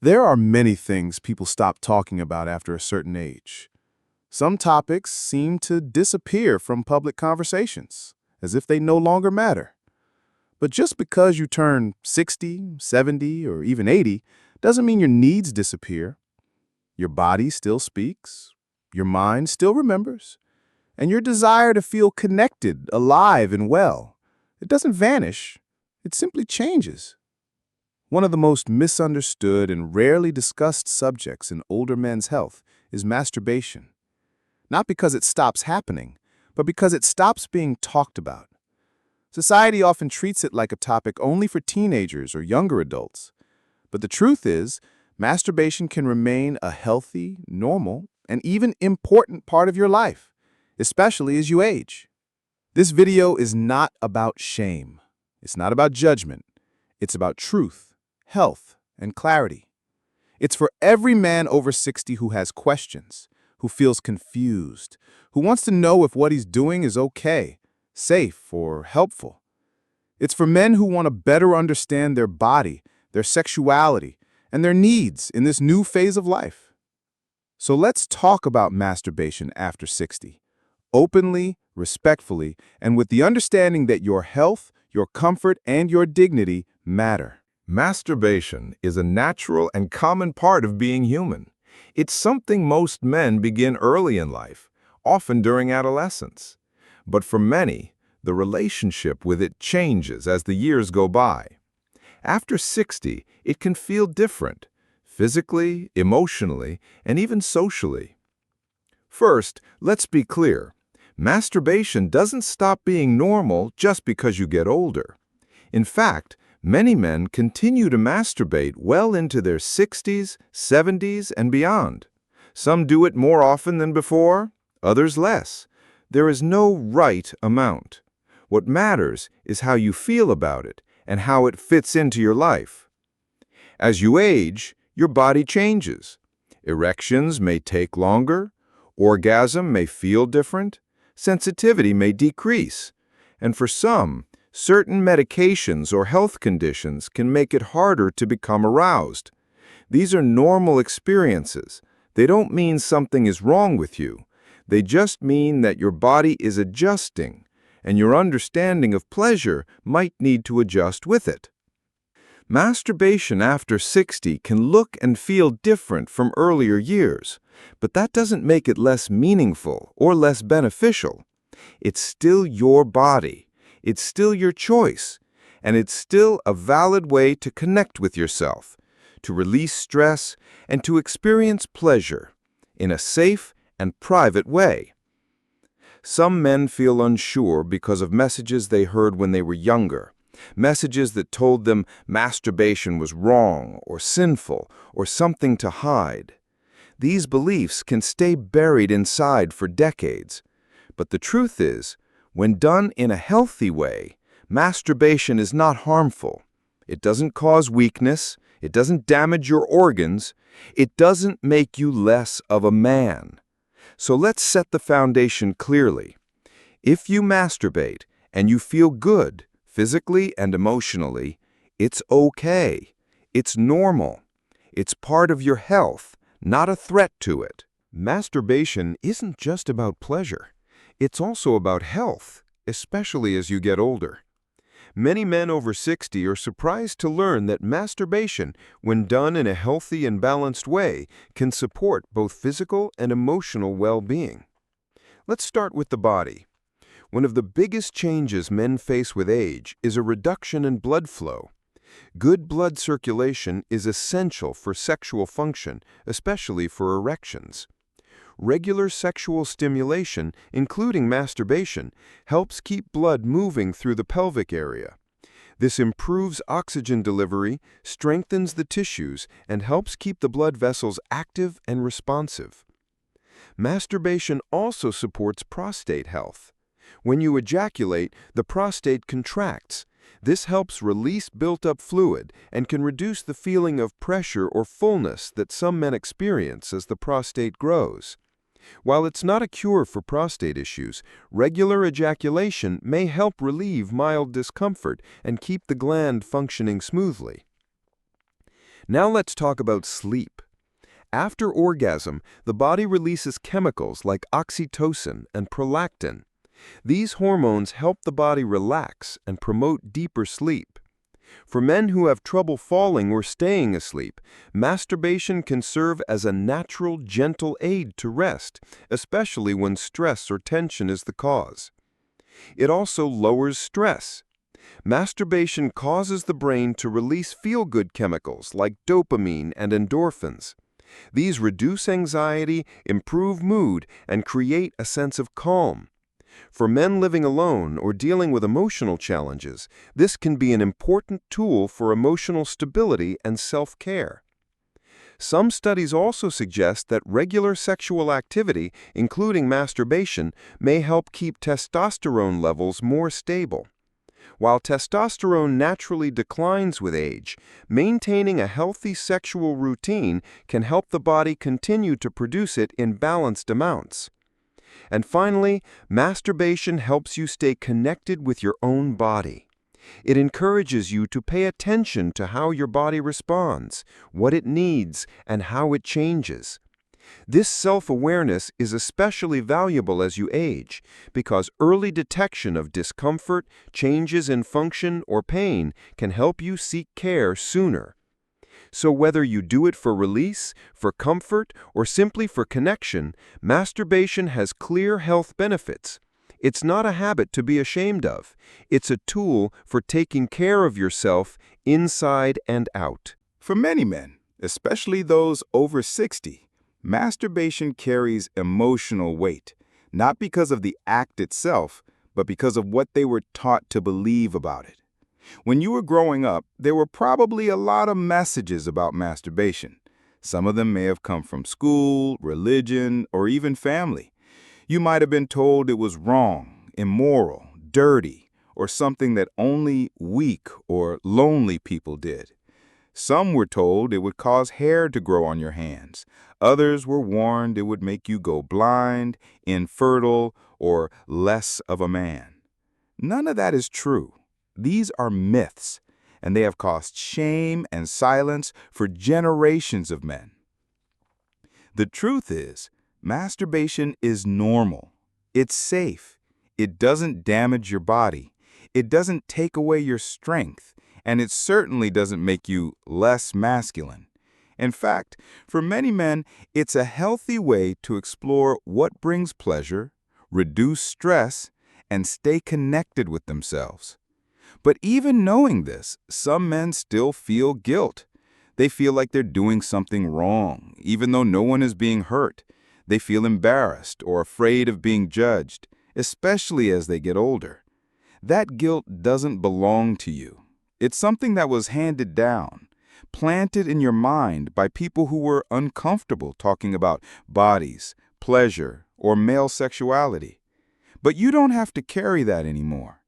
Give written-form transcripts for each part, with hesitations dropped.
There are many things people stop talking about after a certain age. Some topics seem to disappear from public conversations, as if they no longer matter. But just because you turn 60, 70, or even 80 doesn't mean your needs disappear. Your body still speaks, your mind still remembers, and your desire to feel connected, alive, and well. It doesn't vanish, it simply changes. One of the most misunderstood and rarely discussed subjects in older men's health is masturbation. Not because it stops happening, but because it stops being talked about. Society often treats it like a topic only for teenagers or younger adults. But the truth is, masturbation can remain a healthy, normal, and even important part of your life, especially as you age. This video is not about shame. It's not about judgment. It's about truth, health, and clarity. It's for every man over 60 who has questions, who feels confused, who wants to know if what he's doing is okay, safe, or helpful. It's for men who want to better understand their body, their sexuality, and their needs in this new phase of life. So let's talk about masturbation after 60, openly, respectfully, and with the understanding that your health, your comfort, and your dignity matter. Masturbation is a natural and common part of being human. It's something most men begin early in life, often during adolescence. But for many, the relationship with it changes as the years go by. After 60, it can feel different, physically, emotionally, and even socially. First, let's be clear. Masturbation doesn't stop being normal just because you get older. In fact, many men continue to masturbate well into their 60s, 70s, and beyond. Some do it more often than before, others less. There is no right amount. What matters is how you feel about it and how it fits into your life. As you age, your body changes. Erections may take longer, orgasm may feel different, sensitivity may decrease, and for some, certain medications or health conditions can make it harder to become aroused. These are normal experiences. They don't mean something is wrong with you. They just mean that your body is adjusting, and your understanding of pleasure might need to adjust with it. Masturbation after 60 can look and feel different from earlier years, but that doesn't make it less meaningful or less beneficial. It's still your body. It's still your choice, and it's still a valid way to connect with yourself, to release stress, and to experience pleasure in a safe and private way. Some men feel unsure because of messages they heard when they were younger, messages that told them masturbation was wrong or sinful or something to hide. These beliefs can stay buried inside for decades, but the truth is, when done in a healthy way, masturbation is not harmful. It doesn't cause weakness, it doesn't damage your organs, it doesn't make you less of a man. So let's set the foundation clearly. If you masturbate and you feel good, physically and emotionally, it's okay. It's normal. It's part of your health, not a threat to it. Masturbation isn't just about pleasure. It's also about health, especially as you get older. Many men over 60 are surprised to learn that masturbation, when done in a healthy and balanced way, can support both physical and emotional well-being. Let's start with the body. One of the biggest changes men face with age is a reduction in blood flow. Good blood circulation is essential for sexual function, especially for erections. Regular sexual stimulation, including masturbation, helps keep blood moving through the pelvic area. This improves oxygen delivery, strengthens the tissues, and helps keep the blood vessels active and responsive. Masturbation also supports prostate health. When you ejaculate, the prostate contracts. This helps release built-up fluid and can reduce the feeling of pressure or fullness that some men experience as the prostate grows. While it's not a cure for prostate issues, regular ejaculation may help relieve mild discomfort and keep the gland functioning smoothly. Now let's talk about sleep. After orgasm, the body releases chemicals like oxytocin and prolactin. These hormones help the body relax and promote deeper sleep. For men who have trouble falling or staying asleep, masturbation can serve as a natural, gentle aid to rest, especially when stress or tension is the cause. It also lowers stress. Masturbation causes the brain to release feel-good chemicals like dopamine and endorphins. These reduce anxiety, improve mood, and create a sense of calm. For men living alone or dealing with emotional challenges, this can be an important tool for emotional stability and self-care. Some studies also suggest that regular sexual activity, including masturbation, may help keep testosterone levels more stable. While testosterone naturally declines with age, maintaining a healthy sexual routine can help the body continue to produce it in balanced amounts. And finally, masturbation helps you stay connected with your own body. It encourages you to pay attention to how your body responds, what it needs, and how it changes. This self-awareness is especially valuable as you age because early detection of discomfort, changes in function, or pain can help you seek care sooner. So whether you do it for release, for comfort, or simply for connection, masturbation has clear health benefits. It's not a habit to be ashamed of. It's a tool for taking care of yourself inside and out. For many men, especially those over 60, masturbation carries emotional weight, not because of the act itself, but because of what they were taught to believe about it. When you were growing up, there were probably a lot of messages about masturbation. Some of them may have come from school, religion, or even family. You might have been told it was wrong, immoral, dirty, or something that only weak or lonely people did. Some were told it would cause hair to grow on your hands. Others were warned it would make you go blind, infertile, or less of a man. None of that is true. These are myths, and they have caused shame and silence for generations of men. The truth is, masturbation is normal. It's safe. It doesn't damage your body. It doesn't take away your strength, and it certainly doesn't make you less masculine. In fact, for many men, it's a healthy way to explore what brings pleasure, reduce stress, and stay connected with themselves. But even knowing this, some men still feel guilt. They feel like they're doing something wrong, even though no one is being hurt. They feel embarrassed or afraid of being judged, especially as they get older. That guilt doesn't belong to you. It's something that was handed down, planted in your mind by people who were uncomfortable talking about bodies, pleasure, or male sexuality. But you don't have to carry that anymore.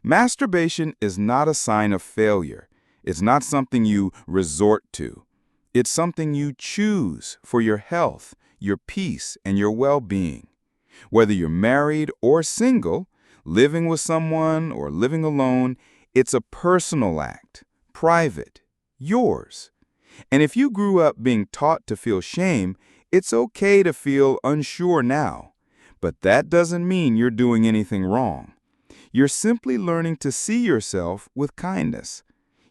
Masturbation is not a sign of failure. It's not something you resort to. It's something you choose for your health, your peace, and your well-being. Whether you're married or single, living with someone or living alone, it's a personal act, private, yours. And if you grew up being taught to feel shame, it's okay to feel unsure now. But that doesn't mean you're doing anything wrong. You're simply learning to see yourself with kindness.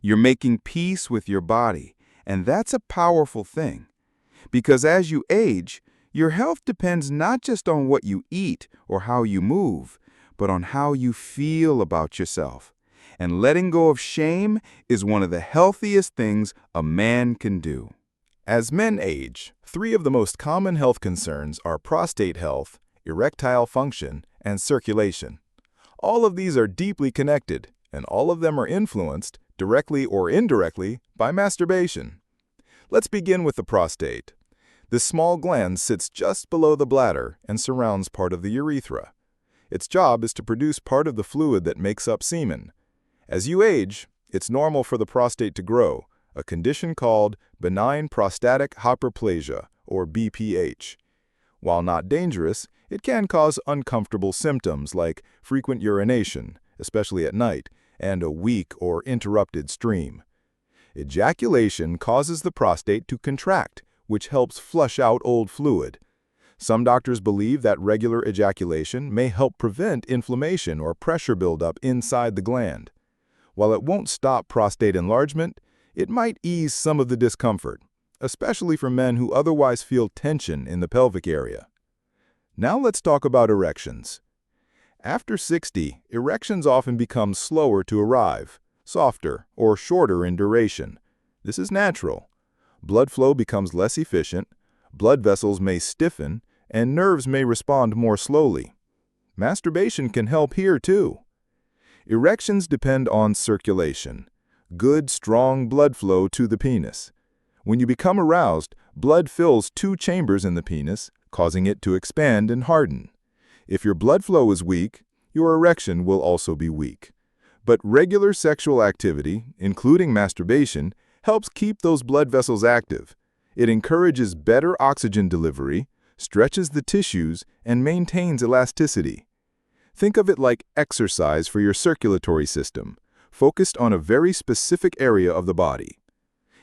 You're making peace with your body, and that's a powerful thing. Because as you age, your health depends not just on what you eat or how you move, but on how you feel about yourself. And letting go of shame is one of the healthiest things a man can do. As men age, 3 of the most common health concerns are prostate health, erectile function, and circulation. All of these are deeply connected, and all of them are influenced, directly or indirectly, by masturbation. Let's begin with the prostate. This small gland sits just below the bladder and surrounds part of the urethra. Its job is to produce part of the fluid that makes up semen. As you age, it's normal for the prostate to grow, a condition called benign prostatic hyperplasia, or BPH. While not dangerous, it can cause uncomfortable symptoms like frequent urination, especially at night, and a weak or interrupted stream. Ejaculation causes the prostate to contract, which helps flush out old fluid. Some doctors believe that regular ejaculation may help prevent inflammation or pressure buildup inside the gland. While it won't stop prostate enlargement, it might ease some of the discomfort, especially for men who otherwise feel tension in the pelvic area. Now let's talk about erections. After 60, erections often become slower to arrive, softer, or shorter in duration. This is natural. Blood flow becomes less efficient, blood vessels may stiffen, and nerves may respond more slowly. Masturbation can help here too. Erections depend on circulation, good, strong blood flow to the penis. When you become aroused, blood fills two chambers in the penis, causing it to expand and harden. If your blood flow is weak, your erection will also be weak. But regular sexual activity, including masturbation, helps keep those blood vessels active. It encourages better oxygen delivery, stretches the tissues, and maintains elasticity. Think of it like exercise for your circulatory system, focused on a very specific area of the body.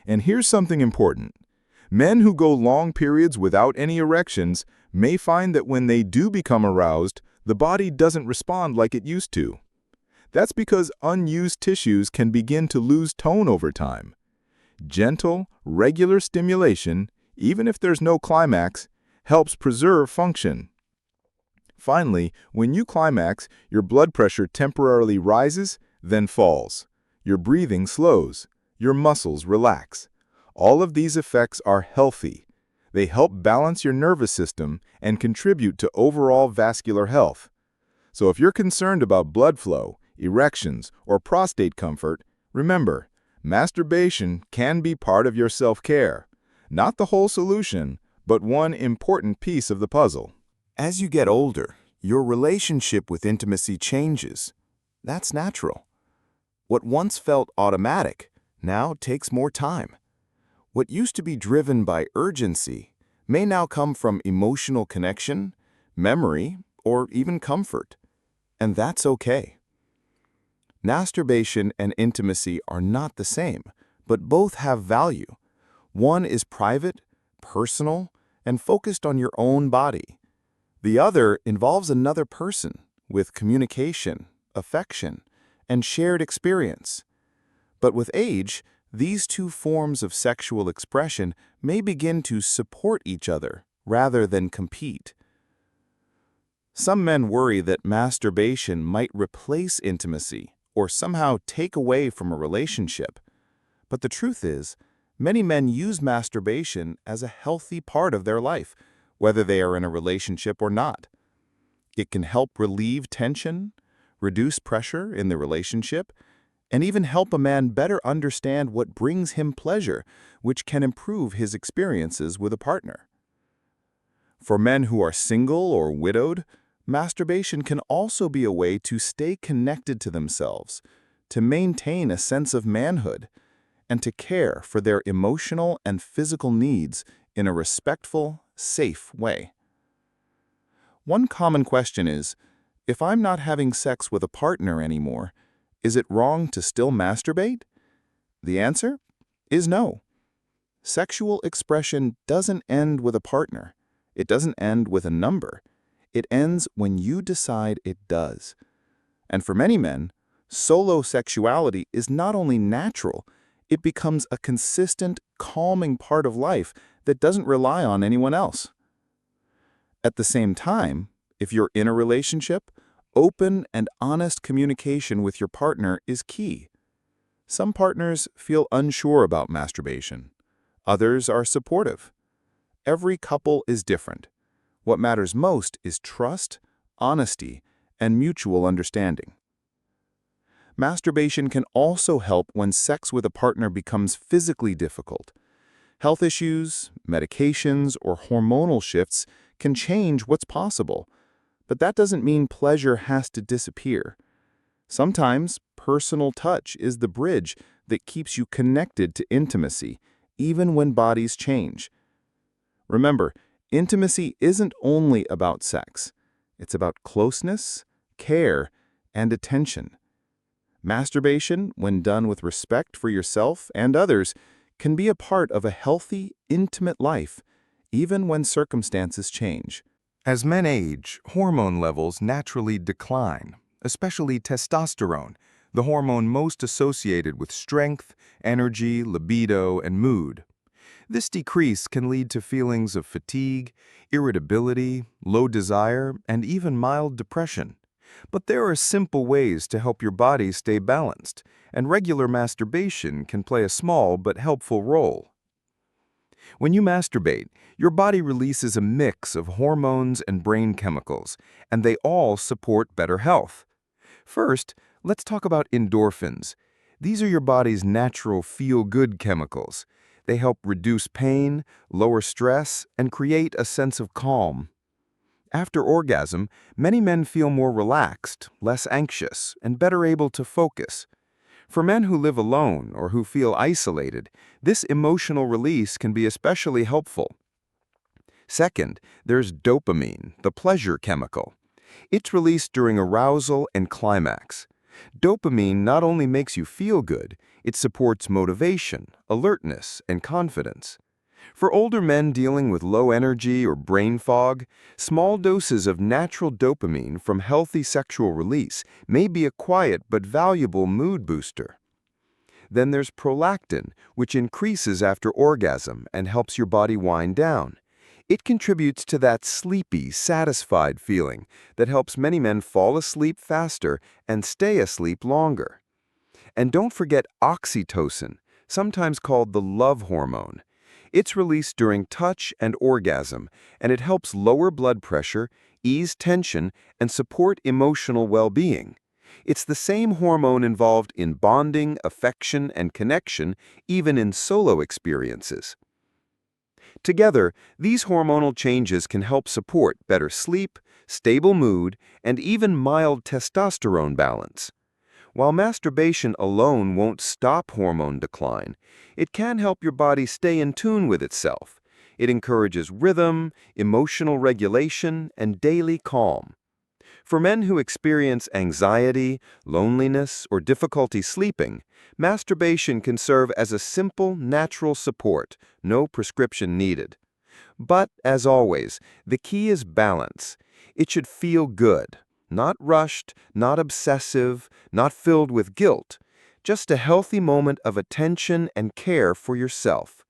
And here's something important. Men who go long periods without any erections may find that when they do become aroused, the body doesn't respond like it used to. That's because unused tissues can begin to lose tone over time. Gentle, regular stimulation, even if there's no climax, helps preserve function. Finally, when you climax, your blood pressure temporarily rises, then falls. Your breathing slows. Your muscles relax. All of these effects are healthy. They help balance your nervous system and contribute to overall vascular health. So if you're concerned about blood flow, erections, or prostate comfort, remember, masturbation can be part of your self-care. Not the whole solution, but one important piece of the puzzle. As you get older, your relationship with intimacy changes. That's natural. What once felt automatic now takes more time. What used to be driven by urgency may now come from emotional connection, memory, or even comfort. And that's okay. Masturbation and intimacy are not the same, but both have value. One is private, personal, and focused on your own body. The other involves another person with communication, affection, and shared experience. But with age, these two forms of sexual expression may begin to support each other rather than compete. Some men worry that masturbation might replace intimacy or somehow take away from a relationship. But the truth is, many men use masturbation as a healthy part of their life, whether they are in a relationship or not. It can help relieve tension, reduce pressure in the relationship, and even help a man better understand what brings him pleasure, which can improve his experiences with a partner. For men who are single or widowed, masturbation can also be a way to stay connected to themselves, to maintain a sense of manhood, and to care for their emotional and physical needs in a respectful, safe way. One common question is, if I'm not having sex with a partner anymore, is it wrong to still masturbate? The answer is no. Sexual expression doesn't end with a partner. It doesn't end with a number. It ends when you decide it does. And for many men, solo sexuality is not only natural, it becomes a consistent, calming part of life that doesn't rely on anyone else. At the same time, if you're in a relationship, open and honest communication with your partner is key. Some partners feel unsure about masturbation. Others are supportive. Every couple is different. What matters most is trust, honesty, and mutual understanding. Masturbation can also help when sex with a partner becomes physically difficult. Health issues, medications, or hormonal shifts can change what's possible, but that doesn't mean pleasure has to disappear. Sometimes personal touch is the bridge that keeps you connected to intimacy, even when bodies change. Remember, intimacy isn't only about sex. It's about closeness, care, and attention. Masturbation, when done with respect for yourself and others, can be a part of a healthy, intimate life, even when circumstances change. As men age, hormone levels naturally decline, especially testosterone, the hormone most associated with strength, energy, libido, and mood. This decrease can lead to feelings of fatigue, irritability, low desire, and even mild depression. But there are simple ways to help your body stay balanced, and regular masturbation can play a small but helpful role. When you masturbate, your body releases a mix of hormones and brain chemicals, and they all support better health. First, let's talk about endorphins. These are your body's natural feel-good chemicals. They help reduce pain, lower stress, and create a sense of calm. After orgasm, many men feel more relaxed, less anxious, and better able to focus. For men who live alone or who feel isolated, this emotional release can be especially helpful. Second, there's dopamine, the pleasure chemical. It's released during arousal and climax. Dopamine not only makes you feel good, it supports motivation, alertness, and confidence. For older men dealing with low energy or brain fog, small doses of natural dopamine from healthy sexual release may be a quiet but valuable mood booster. Then there's prolactin, which increases after orgasm and helps your body wind down. It contributes to that sleepy, satisfied feeling that helps many men fall asleep faster and stay asleep longer. And don't forget oxytocin, sometimes called the love hormone. It's released during touch and orgasm, and it helps lower blood pressure, ease tension, and support emotional well-being. It's the same hormone involved in bonding, affection, and connection, even in solo experiences. Together, these hormonal changes can help support better sleep, stable mood, and even mild testosterone balance. While masturbation alone won't stop hormone decline, it can help your body stay in tune with itself. It encourages rhythm, emotional regulation, and daily calm. For men who experience anxiety, loneliness, or difficulty sleeping, masturbation can serve as a simple, natural support, no prescription needed. But, as always, the key is balance. It should feel good. Not rushed, not obsessive, not filled with guilt. Just a healthy moment of attention and care for yourself.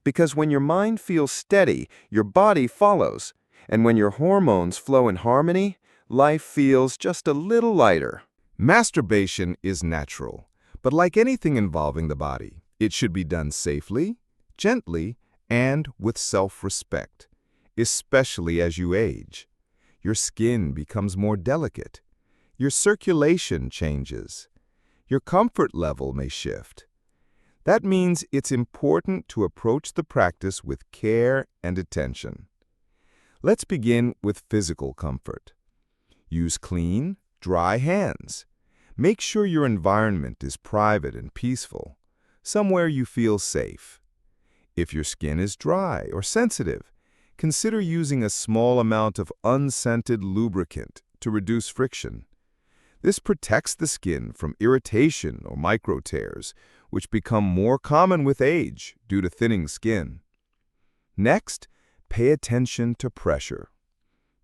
Because when your mind feels steady, your body follows. And when your hormones flow in harmony, life feels just a little lighter. Masturbation is natural, but like anything involving the body, it should be done safely, gently, and with self-respect, especially as you age. Your skin becomes more delicate. Your circulation changes. Your comfort level may shift. That means it's important to approach the practice with care and attention. Let's begin with physical comfort. Use clean, dry hands. Make sure your environment is private and peaceful, somewhere you feel safe. If your skin is dry or sensitive, consider using a small amount of unscented lubricant to reduce friction. This protects the skin from irritation or micro tears, which become more common with age due to thinning skin. Next, pay attention to pressure.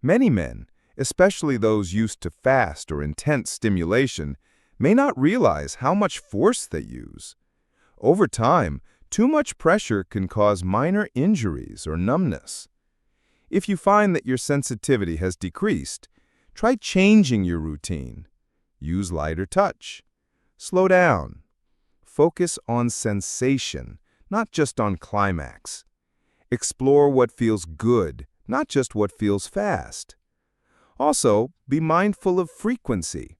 Many men, especially those used to fast or intense stimulation, may not realize how much force they use. Over time, too much pressure can cause minor injuries or numbness. If you find that your sensitivity has decreased, try changing your routine. Use lighter touch. Slow down. Focus on sensation, not just on climax. Explore what feels good, not just what feels fast. Also, be mindful of frequency.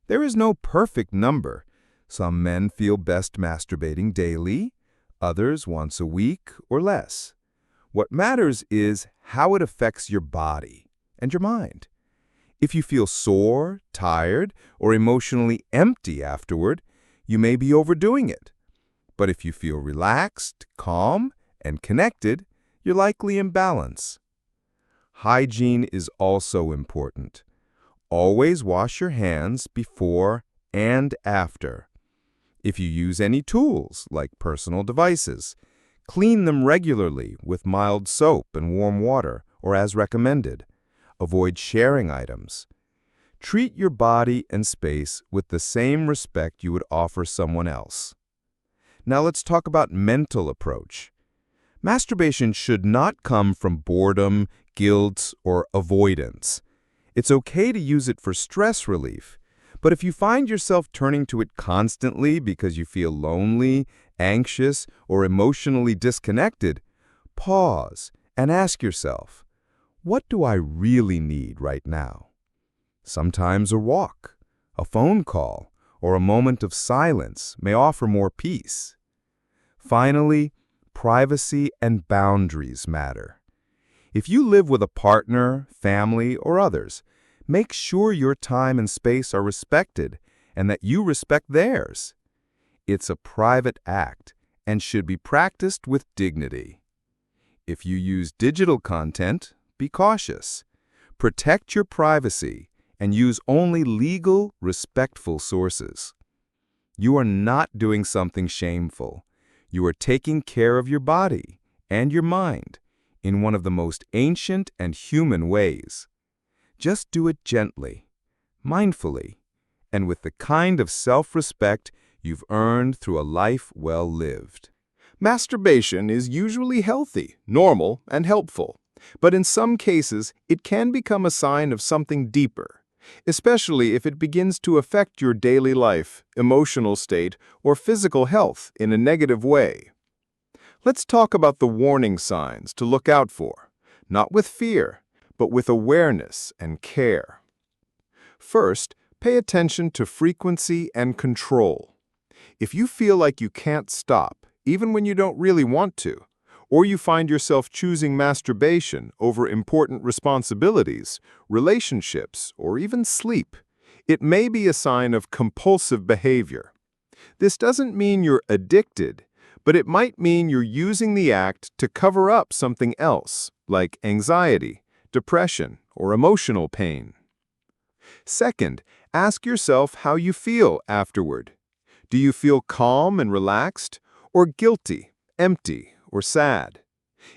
There is no perfect number. Some men feel best masturbating daily, others once a week or less. What matters is how it affects your body and your mind. If you feel sore, tired, or emotionally empty afterward, you may be overdoing it. But if you feel relaxed, calm, and connected, you're likely in balance. Hygiene is also important. Always wash your hands before and after. If you use any tools, like personal devices, clean them regularly with mild soap and warm water, or as recommended. Avoid sharing items. Treat your body and space with the same respect you would offer someone else. Now let's talk about mental approach. Masturbation should not come from boredom, guilt, or avoidance. It's okay to use it for stress relief, but if you find yourself turning to it constantly because you feel lonely, anxious, or emotionally disconnected, pause and ask yourself, what do I really need right now? Sometimes a walk, a phone call, or a moment of silence may offer more peace. Finally, privacy and boundaries matter. If you live with a partner, family, or others, make sure your time and space are respected and that you respect theirs. It's a private act and should be practiced with dignity. If you use digital content, be cautious. Protect your privacy and use only legal, respectful sources. You are not doing something shameful. You are taking care of your body and your mind in one of the most ancient and human ways. Just do it gently, mindfully, and with the kind of self-respect you've earned through a life well lived. Masturbation is usually healthy, normal, and helpful, but in some cases, it can become a sign of something deeper, especially if it begins to affect your daily life, emotional state, or physical health in a negative way. Let's talk about the warning signs to look out for, not with fear, but with awareness and care. First, pay attention to frequency and control. If you feel like you can't stop, even when you don't really want to, or you find yourself choosing masturbation over important responsibilities, relationships, or even sleep, it may be a sign of compulsive behavior. This doesn't mean you're addicted, but it might mean you're using the act to cover up something else, like anxiety, depression, or emotional pain. Second, ask yourself how you feel afterward. Do you feel calm and relaxed, or guilty, empty, or sad?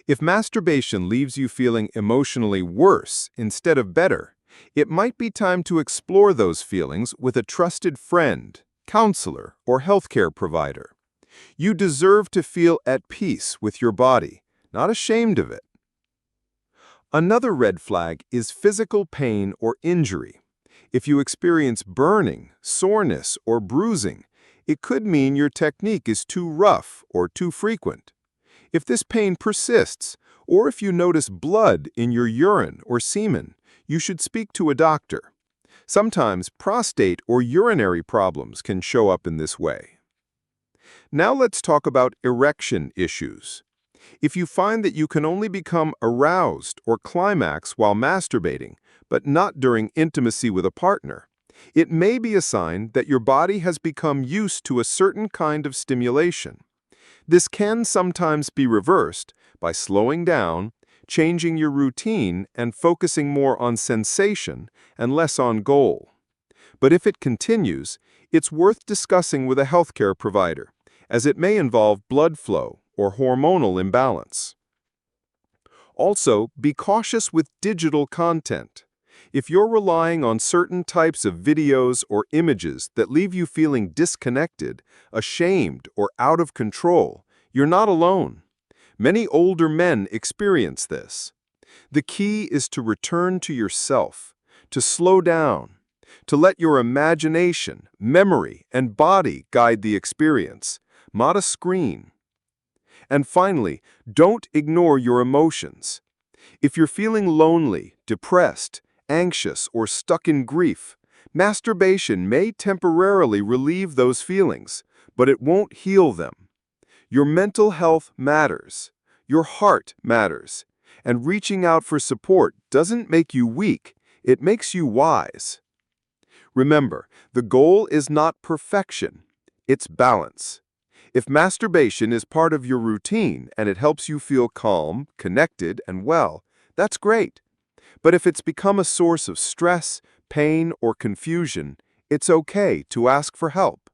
If masturbation leaves you feeling emotionally worse instead of better, it might be time to explore those feelings with a trusted friend, counselor, or healthcare provider. You deserve to feel at peace with your body, not ashamed of it. Another red flag is physical pain or injury. If you experience burning, soreness, or bruising, it could mean your technique is too rough or too frequent. If this pain persists, or if you notice blood in your urine or semen, you should speak to a doctor. Sometimes prostate or urinary problems can show up in this way. Now let's talk about erection issues. If you find that you can only become aroused or climax while masturbating, but not during intimacy with a partner, it may be a sign that your body has become used to a certain kind of stimulation. This can sometimes be reversed by slowing down, changing your routine, and focusing more on sensation and less on goal. But if it continues, it's worth discussing with a healthcare provider, as it may involve blood flow or hormonal imbalance. Also, be cautious with digital content. If you're relying on certain types of videos or images that leave you feeling disconnected, ashamed, or out of control, you're not alone. Many older men experience this. The key is to return to yourself, to slow down, to let your imagination, memory, and body guide the experience, not a screen. And finally, don't ignore your emotions. If you're feeling lonely, depressed, anxious, or stuck in grief, masturbation may temporarily relieve those feelings, but it won't heal them. Your mental health matters. Your heart matters. And reaching out for support doesn't make you weak, it makes you wise. Remember, the goal is not perfection, it's balance. If masturbation is part of your routine and it helps you feel calm, connected, and well, that's great. But if it's become a source of stress, pain, or confusion, It's okay to ask for help.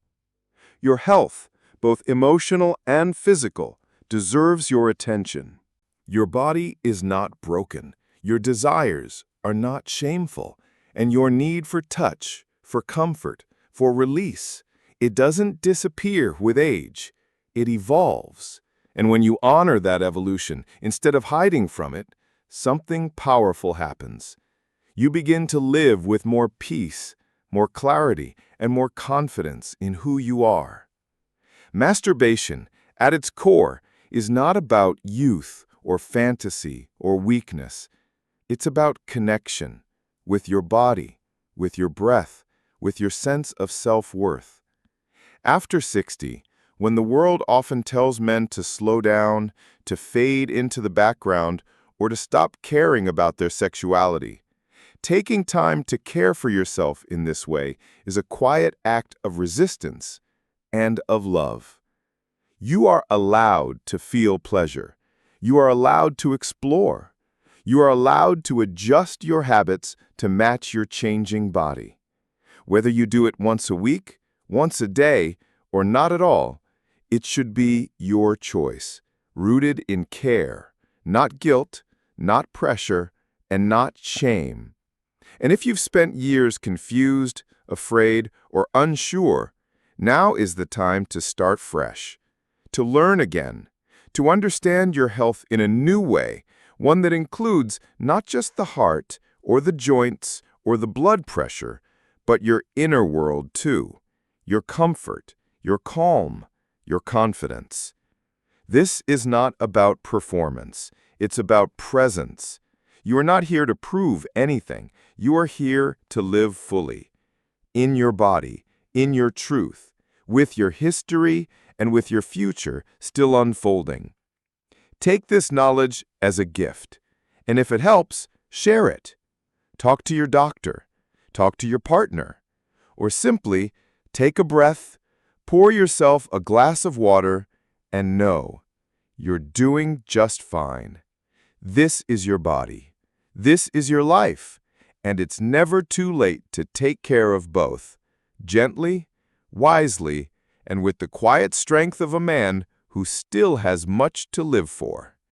Your health, both emotional and physical, deserves your attention. Your body is not broken. Your desires are not shameful. And your need for touch, for comfort, for release, it doesn't disappear with age. It evolves. And when you honor that evolution, instead of hiding from it, something powerful happens. You begin to live with more peace, more clarity, and more confidence in who you are. Masturbation, at its core, is not about youth or fantasy or weakness. It's about connection with your body, with your breath, with your sense of self-worth. After 60, when the world often tells men to slow down, to fade into the background, or to stop caring about their sexuality, taking time to care for yourself in this way is a quiet act of resistance and of love. You are allowed to feel pleasure. You are allowed to explore. You are allowed to adjust your habits to match your changing body. Whether you do it once a week, once a day, or not at all, it should be your choice, rooted in care, not guilt, not pressure, and not shame. And if you've spent years confused, afraid, or unsure, now is the time to start fresh, to learn again, to understand your health in a new way, one that includes not just the heart, or the joints, or the blood pressure, but your inner world too, your comfort, your calm, your confidence. This is not about performance. It's about presence. You are not here to prove anything. You are here to live fully, in your body, in your truth, with your history and with your future still unfolding. Take this knowledge as a gift, and if it helps, share it. Talk to your doctor, talk to your partner, or simply take a breath, pour yourself a glass of water, and know you're doing just fine. This is your body. This is your life, and it's never too late to take care of both, gently, wisely, and with the quiet strength of a man who still has much to live for.